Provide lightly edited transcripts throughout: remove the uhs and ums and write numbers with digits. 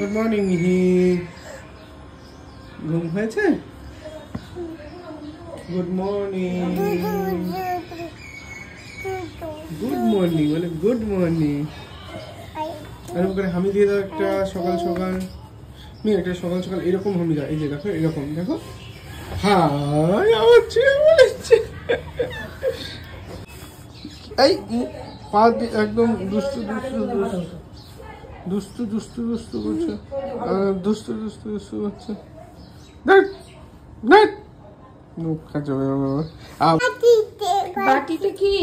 Good morning মিহি। ঘুম হয়েছে? Good morning. গুড মর্নিং বলে গুড মর্নিং। আর ওখানে হামি দিয়ে দাও একটা সকাল সকাল। মেয়ে একটা সকাল সকাল এরকম হামি দাও। এই যে দেখো এরকম দেখো। হাই আমার ছেলে বলেছে। এই পা একদম দুষ্টু দুষ্টু দুষ্টু দুষ্টু দুষ্টু করছে। দুষ্টু দুষ্টু দুষ্টু করছে। দেখ দেখ মুখ খাচ্ছে। বাটিতে কি?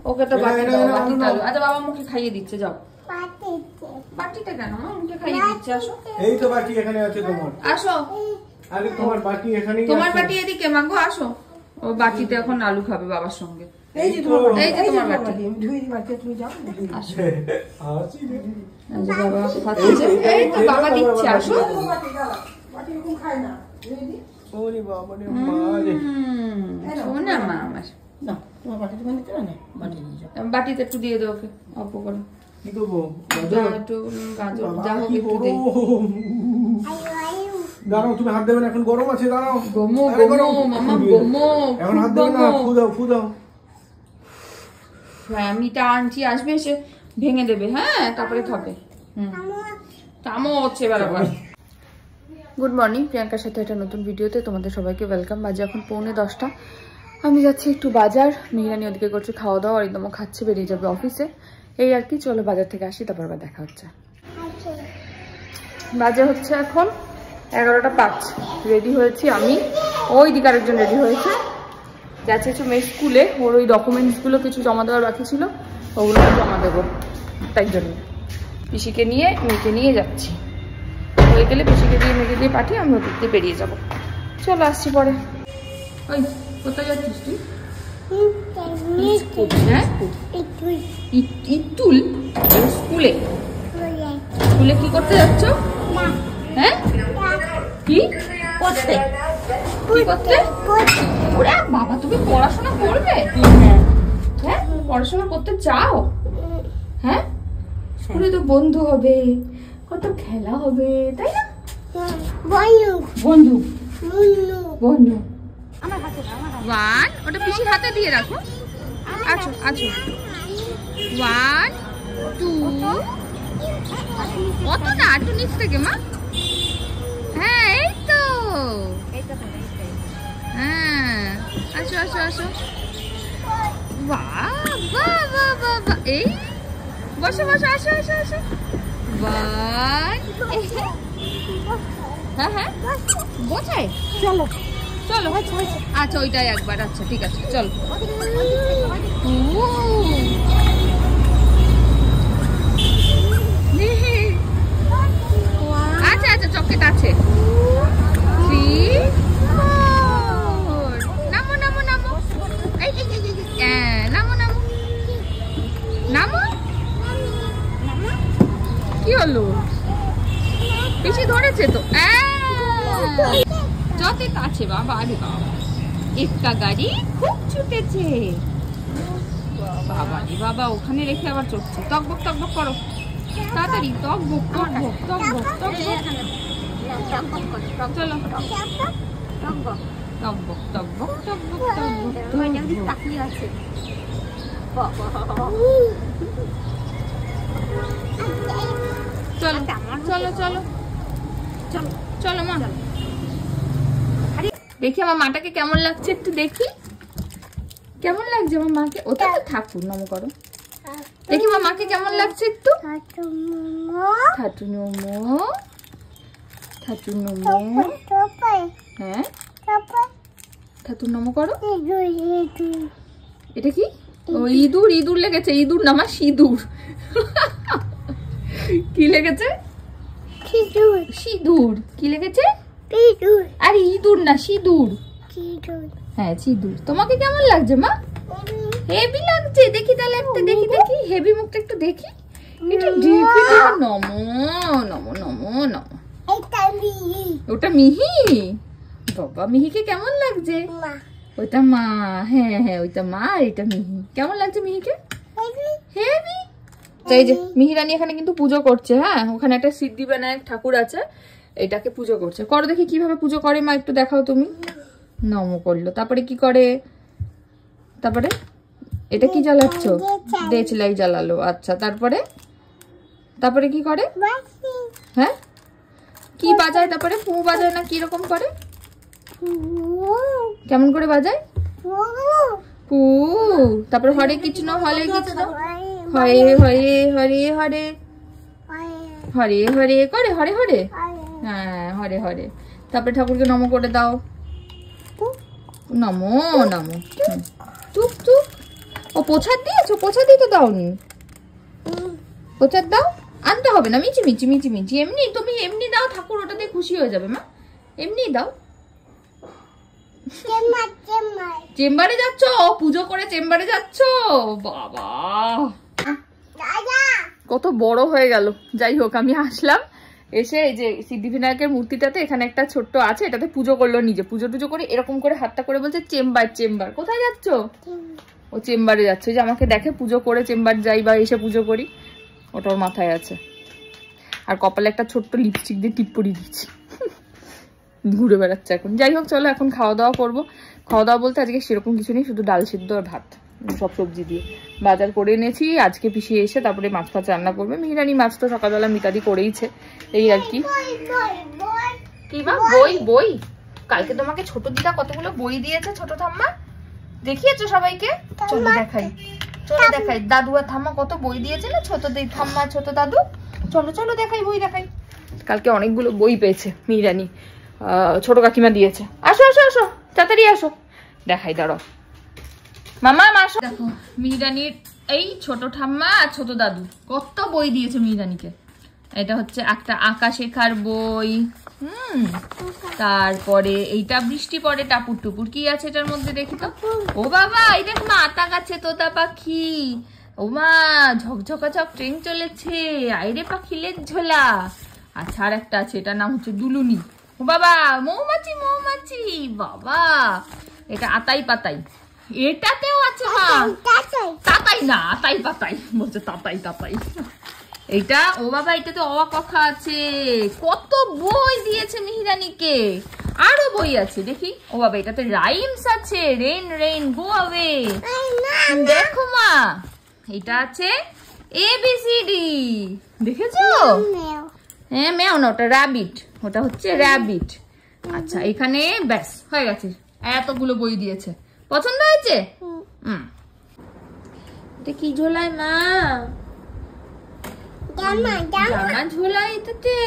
ওকে তো বাটি দাও, বাটি দাও। আচ্ছা বাবা মুখে খাইয়ে দিচ্ছে, যাও। বাটিতে কেন? মা মুখে খাইয়ে দিচ্ছে, আসো। এই তো বাটি এখানে আছে তোমার। আসো। আরে তোমার বাটি এখানেই আছে। তোমার বাটি এদিকে মাগো, আসো। ও বাটিতে এখন আলু খাবে বাবার সঙ্গে। এই যে তোমার এই যে তোমার বাটি। ধুই দি বাটি তুমি যাও। আসো। আসি রে। এই যে বাবা খাচ্ছে। এই তো বাবা দিচ্ছে, আসো। বাটি এরকম খায় না। ধুই দি। ওরে বাবা রে মা রে। শোনা মা আমার। না, তোমার বাটি তুমি নিতে না। বাটি নিয়ে যাও। বাটিতে একটু দিয়ে দাও ওকে, অল্প করে। কি করবো? যা একটু গাজর যা হোক একটু দে। দাঁড়াও, তুমি হাত দেবে না, এখন গরম আছে। দাঁড়াও। গোমো আরে গোমো মামা গোমো। এখন হাত দেবে না, ফু দাও ফু দাও। হ্যাঁ মিটা আনছি, আসবে এসে ভেঙে দেবে। হ্যাঁ তারপরে খাবে। কামও হচ্ছে বারবার। গুড মর্নিং, প্রিয়াঙ্কার সাথে একটা নতুন ভিডিওতে তোমাদের সবাইকে ওয়েলকাম। বাজে এখন 9:45। আমি যাচ্ছি একটু বাজার। মিহিরানি ওদিকে করছে খাওয়া দাওয়া, আর একদমও খাচ্ছে, বেরিয়ে যাবে অফিসে। এই আর কি, চলো বাজার থেকে আসি, তারপর আবার দেখা হচ্ছে। বাজে হচ্ছে এখন 11:05। রেডি হয়েছি আমি, ওই দিকে আরেকজন রেডি হয়েছে, যাচ্ছে একটু মেয়ে স্কুলে। ওর ওই ডকুমেন্টসগুলো কিছু জমা দেওয়ার বাকি ছিল, ওগুলো জমা দেবো। তাই জন্য পিসিকে নিয়ে মেয়েকে নিয়ে যাচ্ছি। হয়ে গেলে পিসিকে দিয়ে মেয়েকে দিয়ে পাঠিয়ে আমি ওদিক দিয়ে বেরিয়ে যাবো। চলো আসছি পরে। ওই কোথায় যাচ্ছিস তুই? হ্যাঁ ইতুল স্কুলে? স্কুলে কি করতে যাচ্ছ? হ্যাঁ কি করতে? কি করতে? ওরে বাবা, তুমি পড়াশোনা করবে? হ্যাঁ পড়াশোনা করতে চাও? হ্যাঁ স্কুলে তো বন্ধু হবে, কত খেলা হবে, তাই না? বন্ধু বন্ধু ওয়ান, ওটা পিসির হাতে দিয়ে রাখো। আচ্ছা আচ্ছা, 1 2, অত না, একটু নিচ থেকে মা। হ্যাঁ এই তো, হ্যাঁ আসো আসো আসো। বাহ বাহ বাহ বাহ বাহ, এই বসো বসো, আসো আসো আসো। 1, হ্যাঁ হ্যাঁ বোঝায়। চলো চলো, আচ্ছা ওইটাই একবার। আচ্ছা ঠিক আছে চলো। আচ্ছা আচ্ছা চকলেট আছে। 3 4, নামো নামো নামো, এই নামো নামো নামো। কি হলো? বেশি ধরেছে তো। যত আছে বাবা, আরে বাবা একটা গাড়ি খুব ছুটেছে। বাবা রে বাবা, ওখানে রেখে আবার চড়ছে। টকবক টকবক করো তাড়াতাড়ি, টকবক টকবক টকবক টকবক। চলো টকবক টকবক টকবক টকবক টকবক। চলো চলো চলো চলো চলো মা। দেখি আমার মাটাকে কেমন লাগছে, একটু দেখি কেমন লাগছে আমার মাকে। ওটা তো ঠাকুর নম করো, দেখি আমার মাকে কেমন লাগছে একটু। ঠাটু নমো ঠাটু নমো, হ্যাঁ ঠাটু নমো করো। এটা কি? ও ইঁদুর, ইঁদুর লেগেছে। ইঁদুর না মা, সিঁদুর। কি লেগেছে? সিঁদুর। কি লেগেছে? আরে ইঁদুর না, সিঁদুর। হ্যাঁ সিঁদুর। তোমাকে কেমন লাগছে মা? হেভি লাগছে। দেখি তাহলে একটা, দেখি দেখি হেভি মুখটা একটু দেখি, একটু দেখি। নমো নমো নমো নমো। ওটা মিহি। বাবা মিহিকে কেমন লাগছে? ওইটা মা। হ্যাঁ হ্যাঁ ওইটা মা আর এটা মিহি। কেমন লাগছে মিহিকে? হেভি। এই যে মিহিরানি এখানে কিন্তু পুজো করছে। হ্যাঁ, ওখানে একটা সিদ্ধি বিনায়ক ঠাকুর আছে, এটাকে পুজো করছে। করো দেখি কিভাবে পুজো করে মা, একটু দেখাও তুমি। নম করলো, তারপরে কি করে? তারপরে এটা কি জ্বালাচ্ছ? দেচলাই জ্বালালো। আচ্ছা, তারপরে তারপরে কি করে? হ্যাঁ, কি বাজায়? তারপরে ফু বাজায় না কি রকম করে? কেমন করে বাজায়? ফু। তারপরে হরে কৃষ্ণ হরে কৃষ্ণ হরে হরে হরে হরে হরে হরে করে হরে হরে। হ্যাঁ, হরে হরে। তারপরে ঠাকুরকে নম করে দাও। নমো নমো। চুপ চুপ। ও প্রসাদ দিয়েছো? প্রসাদ দিয়ে তো দাওনি। প্রসাদ দাও, আনতে হবে না। মিচি মিচি মিচি মিচি এমনি, তুমি এমনি দাও, ঠাকুর ওটাতে খুশি হয়ে যাবে মা। এমনি দাও। চেম্বারে যাচ্ছ? পুজো করে চেম্বারে যাচ্ছ? বাবা কত বড় হয়ে গেল। যাই হোক, আমি আসলাম, এসে এই যে সিদ্ধিবিনায়কের মূর্তিটাতে এখানে একটা ছোট্ট আছে, এটাতে পুজো করলো নিজে। পুজো টুজো করে এরকম করে হাতটা করে বলছে চেম্বার চেম্বার। কোথায় যাচ্ছ? ও চেম্বারে যাচ্ছে। যে আমাকে দেখে পুজো করে চেম্বার যাই বা এসে পুজো করি, ওটা ওর মাথায় আছে। আর কপালে একটা ছোট্ট লিপস্টিক দিয়ে টিপ পরিয়ে দিচ্ছি, ঘুরে বেড়াচ্ছে এখন। যাই হোক, চলো এখন খাওয়া দাওয়া করবো। খাওয়া দাওয়া বলতে আজকে সেরকম কিছু নেই, শুধু ডাল সিদ্ধ আর ভাত, সব সবজি দিয়ে বাজার করে এনেছি। আজকে পিসি এসে তারপরে মাছ ফাছ রান্না করবে। মিহিরানি মাছ তো সকালবেলা মিতাদি করেইছে, এই আর কি। কি মা? বই? বই কালকে তোমাকে ছোট দিদা কতগুলো বই দিয়েছে, ছোট ঠাম্মা দেখিয়েছো সবাইকে? চলো দেখাই, চলো দেখাই। দাদু আর ঠাম্মা কত বই দিয়েছে না, ছোট ঠাম্মা ছোট দাদু। চলো চলো দেখাই, বই দেখাই। কালকে অনেকগুলো বই পেয়েছে মিহিরানি, ছোট কাকিমা দিয়েছে। আসো আসো আসো, তাড়াতাড়ি আসো, দেখাই। দাঁড়াও মামা, আসো। দেখো মিহিরানির এই ছোট ঠাম্মা আর ছোট দাদু কত বই দিয়েছে মিহিরানিকে। এটা হচ্ছে একটা আঁকা শেখার বই। তারপরে এইটা বৃষ্টি পড়ে টাপুর টুপুর। কি আছে এটার মধ্যে দেখি তো? ও বাবা, এই দেখ মা, আতা গাছে তোতা পাখি। ও মা, ঝকঝকা ঝক ট্রেন চলেছে, আইরে পাখিলের ঝোলা। আচ্ছা, আর একটা আছে, এটার নাম হচ্ছে দুলুনি। ও বাবা, মৌমাছি মৌমাছি। বাবা, এটা আতাই পাতাই। এটাতেও আছে মা, তাতাই না, আতাই পাতাই বলছে, তাতাই তাতাই। এইটা, ও বাবা, এটাতে অ কথা আছে। কত বই দিয়েছে মিহিরানিকে, আরো বই আছে দেখি। ও বাবা, এটাতে রাইমস আছে, রেন রেন গো অ্যাওয়ে। দেখো মা, এটা আছে এবিসিডি, দেখেছো? হ্যাঁ, মেও না, ওটা র্যাবিট, ওটা হচ্ছে র্যাবিট। আচ্ছা, এখানে ব্যাস হয়ে গেছে, এতগুলো বই দিয়েছে। পছন্দ হয়েছে? এটা কি ঝোলায় মা? জামা ঝোলায় এটাতে।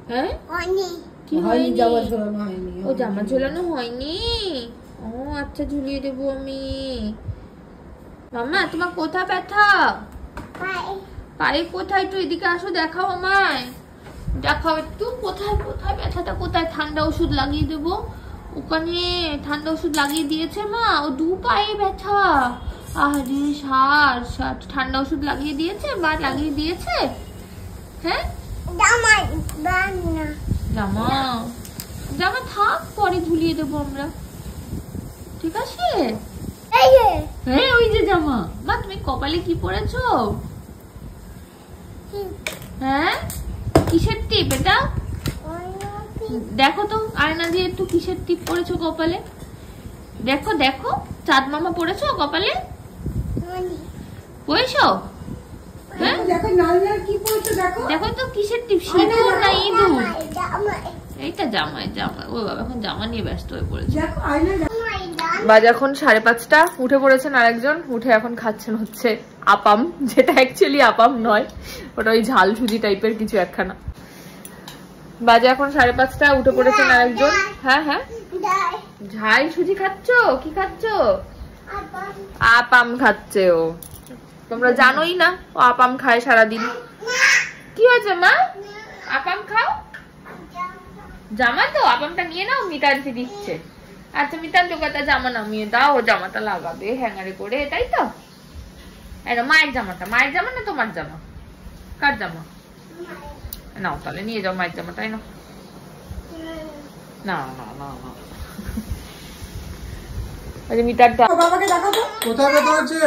হ্যাঁ, কি হয়নি? ও জামা ঝোলানো হয়নি। ও আচ্ছা, ঝুলিয়ে দেবো আমি। মামা, তোমার কোথায় ব্যথা? পায়ে কোথায়? একটু এদিকে আসো, দেখাও আমায়, দেখাও একটু। কোথায় কোথায় ব্যথাটা? কোথায়? ঠান্ডা ওষুধ লাগিয়ে দেবো। ওখানে ঠান্ডা ওষুধ লাগিয়ে দিয়েছে মা, ও দু পায়ে ব্যথা। আরে সার সার, ঠান্ডা ওষুধ লাগিয়ে দিয়েছে বা লাগিয়ে দিয়েছে? হ্যাঁ, জামা জামা থাক, পরে ঝুলিয়ে দেবো আমরা, ঠিক আছে? হ্যাঁ, ওই যে জামা। মা, তুমি কপালে কি পরেছো? হ্যাঁ, কিসের টিপ এটা? দেখো তো আয়না দিয়ে একটু, কিসের টিপ পরেছো কপালে? দেখো দেখো, চাঁদ মামা পরেছো কপালে? পরেছো? হ্যাঁ, দেখো তো কিসের টিপ, সিঁদুর না ইঁদুর? এইটা জামাই, জামাই। ও বাবা, এখন জামা নিয়ে ব্যস্ত হয়ে পড়েছে। বাজে এখন 5:30। উঠে পড়েছেন আরেকজন, উঠে এখন খাচ্ছেন হচ্ছে আপাম, যেটা অ্যাকচুয়ালি আপাম নয়, ওটা ওই ঝাল সুজি টাইপের কিছু একখানা। বাজে এখন 5:30, উঠে পড়েছেন আরেকজন। হ্যাঁ হ্যাঁ, ঝাল সুজি খাচ্ছ? কি খাচ্ছ? আপাম খাচ্ছে ও। তোমরা জানোই না ও আপাম খায় সারাদিন। কি হয়েছে মা? আপাম খাও? জামা তো, আপামটা নিয়ে নাও, মিতান্তি দিচ্ছে। আচ্ছা, মিতান্তি কথা জামা নামিয়ে দাও, ও জামাটা লাগাবে হ্যাঙ্গারে করে, তাই তো? এটা মায়ের জামাটা। মায়ের জামা না তোমার জামা? কার জামা? নাও তাহলে, নিয়ে যাও মায়ের জামাটাই। না না না না না, আরে মিটারটা বাবাকে দেখাও তো। কোথায় ব্যথা হচ্ছে?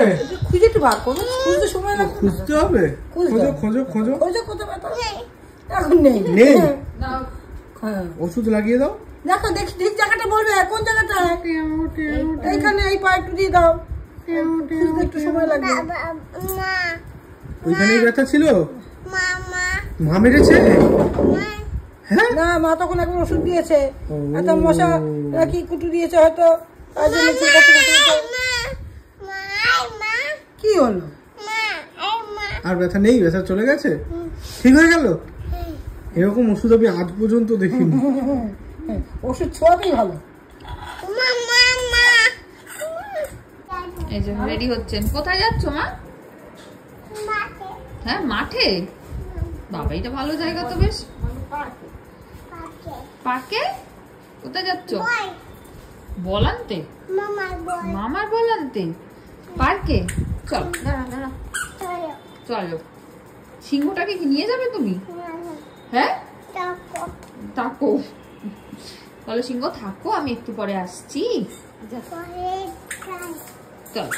খুঁজে একটু বার করো, খুঁজতে সময় লাগবে। খুঁজতে হবে? খোঁজো খোঁজো খোঁজো। খোঁজো কোথায় ব্যথা? এখন নেই। নেই? হ্যাঁ। ওষুধ লাগিয়ে দাও। দেখো দেখি ঠিক জায়গাটা বলবে, কোন জায়গাটা? এইখানে এই পা একটু দিয়ে দাও, খুঁজতে একটু সময় লাগবে। ওইখানেই ব্যথা ছিল? মা মেরেছে? হ্যাঁ না, মা তখন একবার ওষুধ দিয়েছে, এত মশা কি কুটু দিয়েছে হয়তো, তার জন্য কি হলো? আর ব্যথা নেই? ব্যথা চলে গেছে? ঠিক হয়ে গেল? এরকম ওষুধ আমি আজ পর্যন্ত দেখিনি। ওষুধ ছোঁয়াতেই ভালো। এই যে রেডি হচ্ছেন। কোথায় যাচ্ছ মা? হ্যাঁ মাঠে। বাবা এটা ভালো জায়গা তো বেশ। পার্কে? কোথায় যাচ্ছ? বল আনতে? মামার বল আনতে? পার্কে? চলো দাঁড়া দাঁড়া, চলো। সিংহটাকে কি নিয়ে যাবে তুমি? হ্যাঁ থাকো, বলো সিংহ থাকো, আমি একটু পরে আসছি। চল।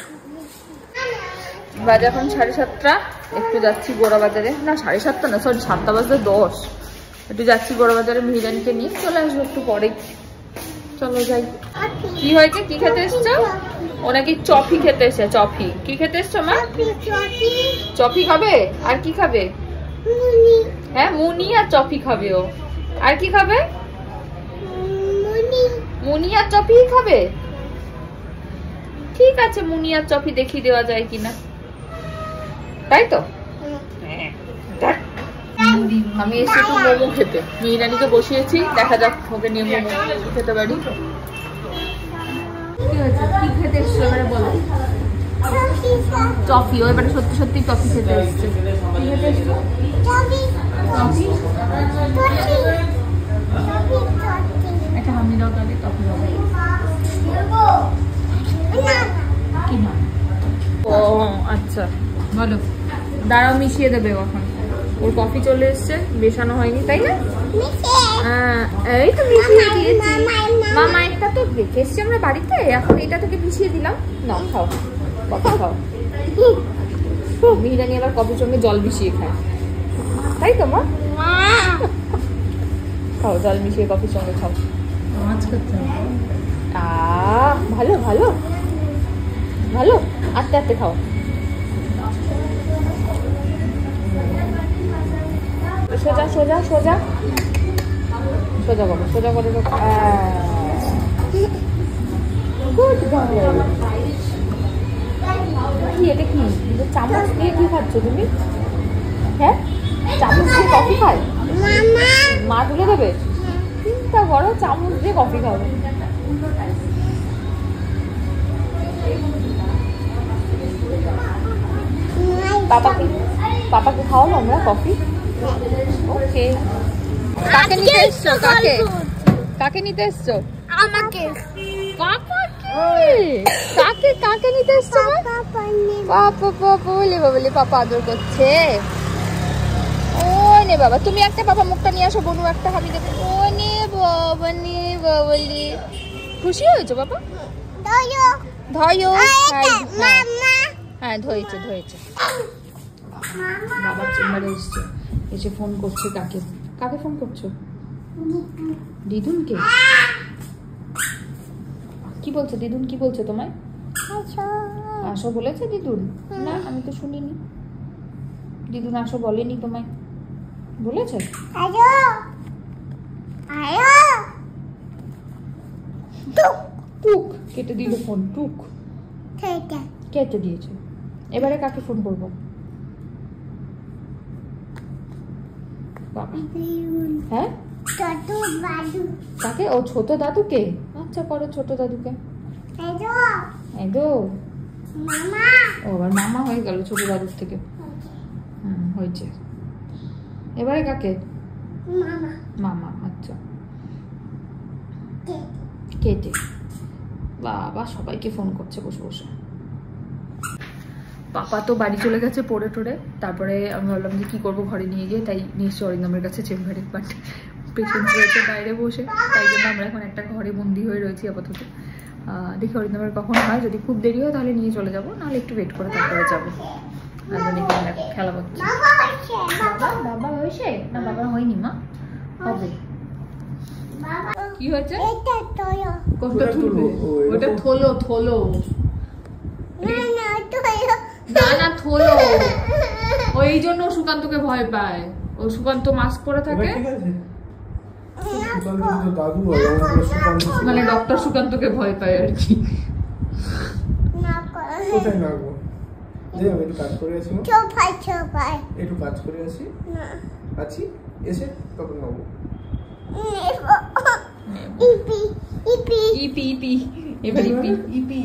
বাজে এখন 7:30, একটু যাচ্ছি গোড়া বাজারে। না 7:30 না, সরি 7:10। একটু যাচ্ছি গোড়া বাজারে, মিহিরানিকে নিয়ে চলে আসবো একটু পরে। চলো যাই। কি হয়েছে? কি খেতে এসছো? ও নাকি চফি খেতে এসছে। চফি কি খেতে এসছো মা? চফি খাবে? আর কি খাবে? হ্যাঁ মুনি আর চফি খাবে ও। আর কি খাবে? মুনি আর চফি খাবে। ঠিক আছে, মুনি আর চফি দেখিয়ে দেওয়া যায় কিনা, তাই তো? আমি এসে একটু মোমো খেতে, মিহিরানিকে বসিয়েছি, দেখা যাক ওকে নিয়ে মোমো খেতে পারি। কি হয়েছে? কি খেতে এসছো এবারে বলো? চফি। ও এবারে সত্যি সত্যি চফি খেতে এসছে। কি খেতে এসছো? একটা হামি দাও তাহলে, চফি দাও। কি না? ও আচ্ছা বলো। দাঁড়াও, মিশিয়ে দেবে এখন। ওর কফি চলে এসছে, মেশানো হয়নি তাই না? এই তো মিশিয়ে দিয়েছি। মামা একটা তো রেখে এসছি আমরা বাড়িতে, এখন এটা তোকে মিশিয়ে দিলাম। না খাও, কফি খাও। মিহিরানি আবার কফির সঙ্গে জল মিশিয়ে খায়, তাই তো মা? খাও, জল মিশিয়ে কফির সঙ্গে খাও। ভালো ভালো ভালো, আস্তে আস্তে খাও। সোজা সোজা সোজা সোজা করো, সোজা করে গুড গার্ল। কি এটা? কি চামচ দিয়ে কি খাচ্ছ তুমি? হ্যাঁ চামচ দিয়ে কফি খায়? মা তুলে দেবে? চিন্তা করো, চামচ দিয়ে কফি খাবে। পাপাকে খাওয়াবো আমরা কফি। ওকে। কাকে নিতে এসছো? কাকে কাকে নিতে এসছো? আমাকে। কাকে কাকে নিতে এসছো? পাপা পাপা বলে বলে পাপা আদর করছে। ও নে বাবা, তুমি একটা পাপা মুখটা নিয়ে আসো, বনু একটা হামি দেবে। ও নে বাবা, নে বাবলি। খুশি হয়েছো বাবা? ধয়ো। হ্যাঁ ধরেছে ধরেছে। বাবার চেম্বারে এসছে, এসে ফোন করছে। কাকে কাকে ফোন করছো? দিদুনকে। কি বলছে দিদুন? কি বলছে তোমায়? আসো বলেছে দিদুন? না আমি তো শুনিনি। দিদুন আসো বলেনি তোমায়? বলেছে? টুক কেটে দিল ফোন। টুক কেটে দিয়েছে। এবারে কাকে ফোন করবো? হ্যাঁ কাকে? ও ছোট দাদুকে। আচ্ছা করো ছোট দাদুকে। ও আবার মামা হয়ে গেল ছোট দাদুর থেকে। হয়েছে। এবারে কাকে? মামা। আচ্ছা কেটে। বাবা সবাইকে ফোন করছে বসে বসে। পাপা তো বাড়ি চলে গেছে পড়ে টোড়ে। তারপরে আমি ভাবলাম যে কি করবো ঘরে নিয়ে গিয়ে, তাই নিশ্চয় অরিন্দমের কাছে চেম্বারে। বাট পেশেন্ট রয়েছে বাইরে বসে, তাই জন্য আমরা এখন একটা ঘরে বন্দি হয়ে রয়েছি আপাতত। দেখি অরিন্দমের কখন হয়, যদি খুব দেরি হয় তাহলে নিয়ে চলে যাবো, নাহলে একটু ওয়েট করে তারপরে যাবো। আর যদি খেলা করছি। বাবা হয়েছে না? বাবা হয়নি মা, হবে। কি হয়েছে? কোনটা তুলবো? ওটা থলো থলো, না না থলো। ওই জন্য সুকান্তকে ভয় পায়, ও সুকান্ত মাস্ক পরে থাকে, মানে ডক্টর সুকান্তকে ভয় পায় আর কি। কোথায় নাগবো? আমি একটু কাজ করে আছি, একটু কাজ করে আছি এসে তখন নাগবো। ইপি ইপি এবার ইপি ইপি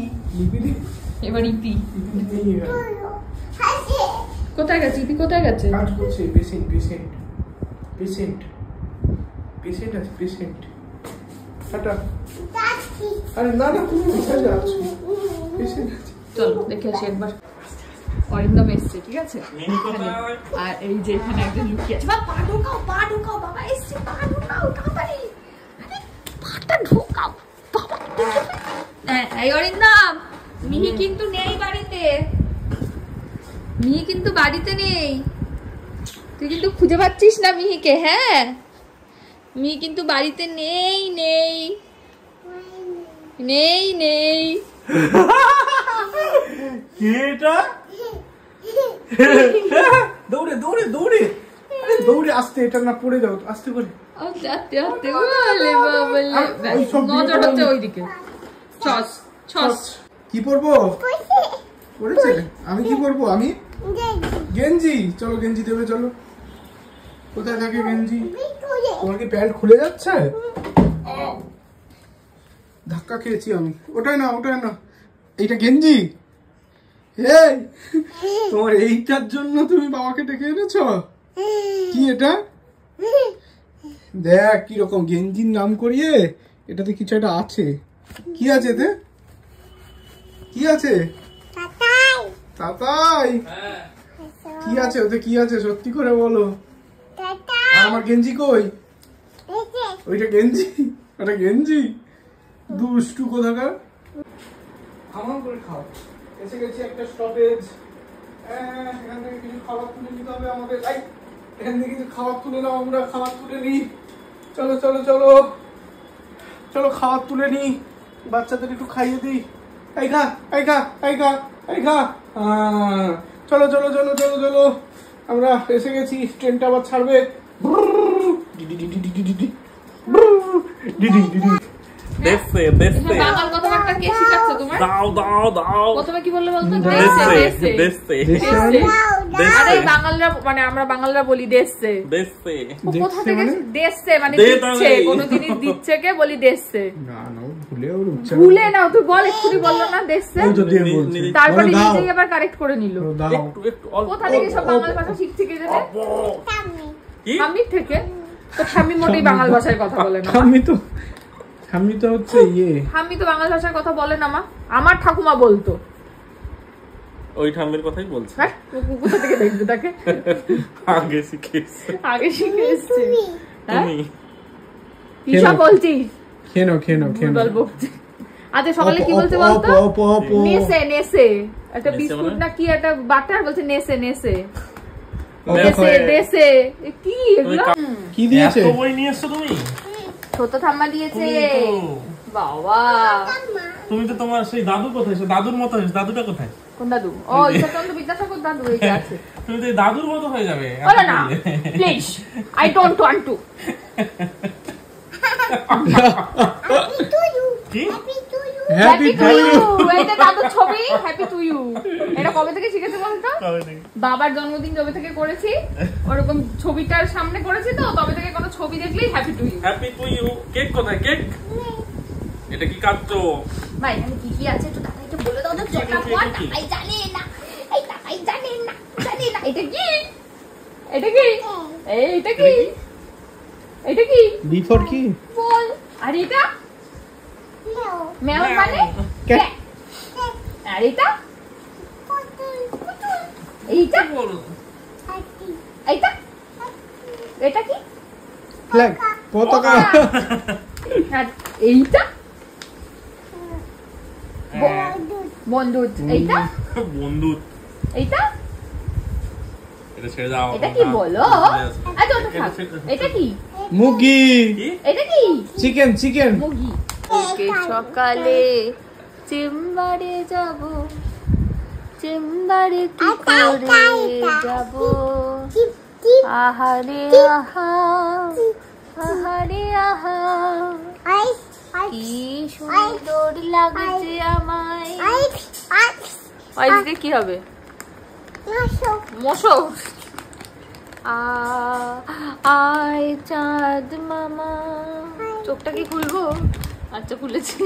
এবার ইপি। কোথায় গেছে ইপি? কোথায় গেছে? কাজ করছে। পেশেন্ট পেশেন্ট পেশেন্ট পেশেন্ট আছে, পেশেন্ট। টাটা। আরে না না, তুমি কোথায় যাচ্ছ? পেশেন্ট আছে। চলো দেখে আসি একবার। অরিন্দম এসছে, ঠিক আছে? আর এই যে এখানে একজন লুকিয়ে আছে। পা ঢোকাও, পা ঢোকাও, বাবা এসছে, পা ঢোকাও তাড়াতাড়ি। আরে পাটা ঢোকাও বাবা। এই অরিন্দম, মিহি কিন্তু নেই বাড়িতে, মিহি কিন্তু বাড়িতে নেই। তুই কিন্তু খুঁজে পাচ্ছিস না মিহিকে? হ্যাঁ, মিহি কিন্তু বাড়িতে নেই নেই নেই নেই। এটা দৌড়ে দৌড়ে দৌড়ে, আরে দৌড়ে আসতে, এটা না পড়ে যাও, আসতে করে আস্তে আস্তে বলে বাবলে। নজর হচ্ছে ওইদিকে। ছস ছস। কি পরবো? পড়েছে? আমি কি পরবো? আমি গেঞ্জি। চলো গেঞ্জি দেবে, চলো। কোথায় থাকে গেঞ্জি? তোমার কি প্যান্ট খুলে যাচ্ছে? ধাক্কা খেয়েছি আমি। ওটাই না, ওটাই না, এইটা গেঞ্জি। এই তোমার এইটার জন্য তুমি বাবাকে ডেকে এনেছ? কি এটা? দেখ কিরকম গেঞ্জির নাম করিয়ে, এটাতে কিছু একটা আছে। কি আছে এতে? কি আছে? তাতাই। কি আছে ওতে? কি আছে সত্যি করে বলো। আমার গেঞ্জি কই? ওইটা গেঞ্জি? ওটা গেঞ্জি? দুষ্টু কোথাকার। আমার করে খাও। এসে গেছি একটা স্টপেজ। এখান থেকে কিছু খাবার তুলে নিতে হবে আমাদের। এখান থেকে কিছু খাবার তুলে নাও, আমরা খাবার তুলে নিই। চলো চলো চলো চলো, খাবার তুলে নিই, বাচ্চাদের একটু খাইয়ে দিই। এই খা, এই খা, এই খা, এই খা। চলো চলো চলো চলো চলো, আমরা এসে গেছি। ট্রেনটা আবার ছাড়বে। বাঙাল কথাবার্তা কে শিখাচ্ছে তোমার? দাও দাও দাও। প্রথমে কি বললে বলতো? দেশে দেশে আরে বাঙালরা, মানে আমরা বাঙালরা বলি দেশে। দেশে কোথা থেকে? দেশে মানে দিচ্ছে, কোন জিনিস দিচ্ছে কে বলি দেশে। না না, ভুলেও ভুলে নাও, তুই বল, এক্ষুনি বললো না দেশে, তারপরে নিজেই আবার কারেক্ট করে নিল। একটু একটু অল্প। কোথা থেকে সব বাঙাল ভাষা শিখছে কে জানে? ঠাম্মির থেকে। তো ঠাম্মি মোটেই বাঙাল ভাষায় কথা বলে না। ঠাম্মি তো হচ্ছে ইয়ে, ঠাম্মি তো বাংলা ভাষায় কথা বলে না মা। আমার ঠাকুমা বলতো। ওই ঠাম্মির কথাই বলছি। হ্যাঁ, কোথা থেকে দেখবে তাকে? আগে শিখেছে, আগে শিখে এসছে। তুমি কি সব বলছিস? খেনো খেনো খেনো। বল বকছি। আচ্ছা সকালে কি বলছে বলতো? নেসে নেসে, একটা বিস্কুট না কি একটা বাটার বলছে নেসে নেসে। দেশে দেশে কি এগুলো? কি দিয়েছে? এত বই নিয়ে এসছো তুমি? ছোট ঠাম্মা দিয়েছে। বাবা, তুমি তো তোমার সেই দাদু কোথায়? সেই দাদুর মতো হয়েছে। দাদুটা কোথায়? কোন দাদু? ও ঈশ্বরচন্দ্র বিদ্যাসাগর দাদু, এই যে আছে। তুমি তো দাদুর মতো হয়ে যাবে। বলো না please, I don't want to. কি? Happy to you. এটা দাদুর ছবি। হ্যাপি টু ইউ এটা কবে থেকে শিখেছে বলতো? বাবার জন্মদিন যবে থেকে করেছি, ওরকম ছবিটার সামনে করেছি, তো তবে থেকে কোনো ছবি দেখলেই happy to you. Happy to you. Cake কোথায়? কেক এটা কি কাটছো? ভাই এখানে কি কি আছে একটু দাদাইকে বলে দাও তো। চটাপট দাদাই জানে না, এই দাদাই জানে না, জানে না। এটা কি? এটা কি? এইটা কি? এটা কি? বিফোর কি বল। আর এটা মেও মানে ক্যাট। আর এটা এইটা এইটা এটা কি? ফ্ল্যাগ, পতাকা। আর এইটা বন্ধুত। এইটা বন্ধু এইটা এটা ছেড়ে দাও। এটা কি বলো? আচ্ছা ওটা থাক। এটা কি? মুরগি। এটা কি? Chicken chicken. মুরগি। ওকে সকালে চেম্বারে যাব, চেম্বারে কি করে যাব, আহারে আহা আহারে আহা কি সুন্দর লাগছে আমায়। আজকে কি হবে? মশো। আয় চাঁদ মামা। চোখটা কি খুলবো? আচ্ছা খুলেছি।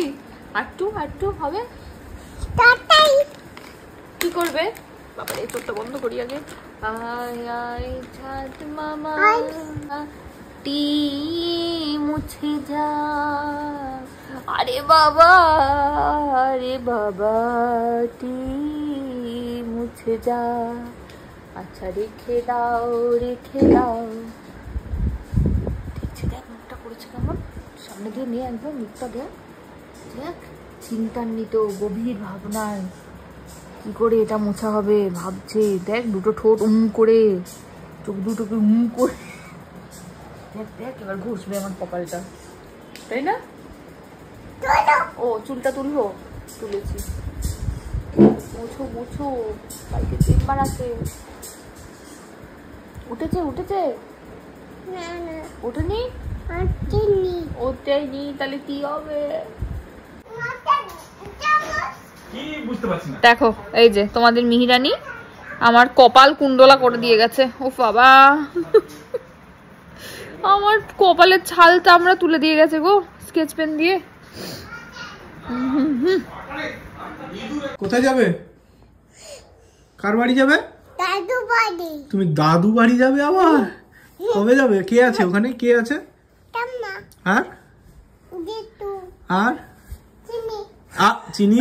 আটটু আটটু হবে। কি করবে? বাবা এই চোখটা বন্ধ করি আগে। আয় আয় চাঁদ মামা টি মুছে যা। আরে বাবা টি মুছে যা। আচ্ছা রেখে দাও রেখে দাও। দেখছি দেখ মুখটা করেছে কেমন। সামনে দিয়ে নিয়ে একদম মুখটা দেখ দেখ। চিন্তান্বিত গভীর ভাবনায় কি করে এটা মোছা হবে ভাবছে। দেখ দুটো ঠোঁট করে, চোখ দুটোকে করে। দেখ দেখ এবার ঘুষবে আমার কপালটা, তাই না? ও চুলটা তুলবো, তুলেছি। মুছো মুছো, কালকে চেম্বার আছে। উঠেছে উঠেছে ওঠেনি ওটাই নি, তাহলে কি হবে? কি বুঝতে পারছি না। দেখো এই যে তোমাদের মিহিরানি আমার কপাল কুণ্ডলা করে দিয়ে গেছে। ও বাবা আমার কপালের ছাল চামড়া তুলে দিয়ে গেছে গো স্কেচ পেন দিয়ে। কোথায় যাবে? কার বাড়ি যাবে? দাদু বাড়ি। তুমি দাদু বাড়ি যাবে আবার? কবে যাবে? কে আছে ওখানে? কে আছে? আর জিতু আর চিনি চিনি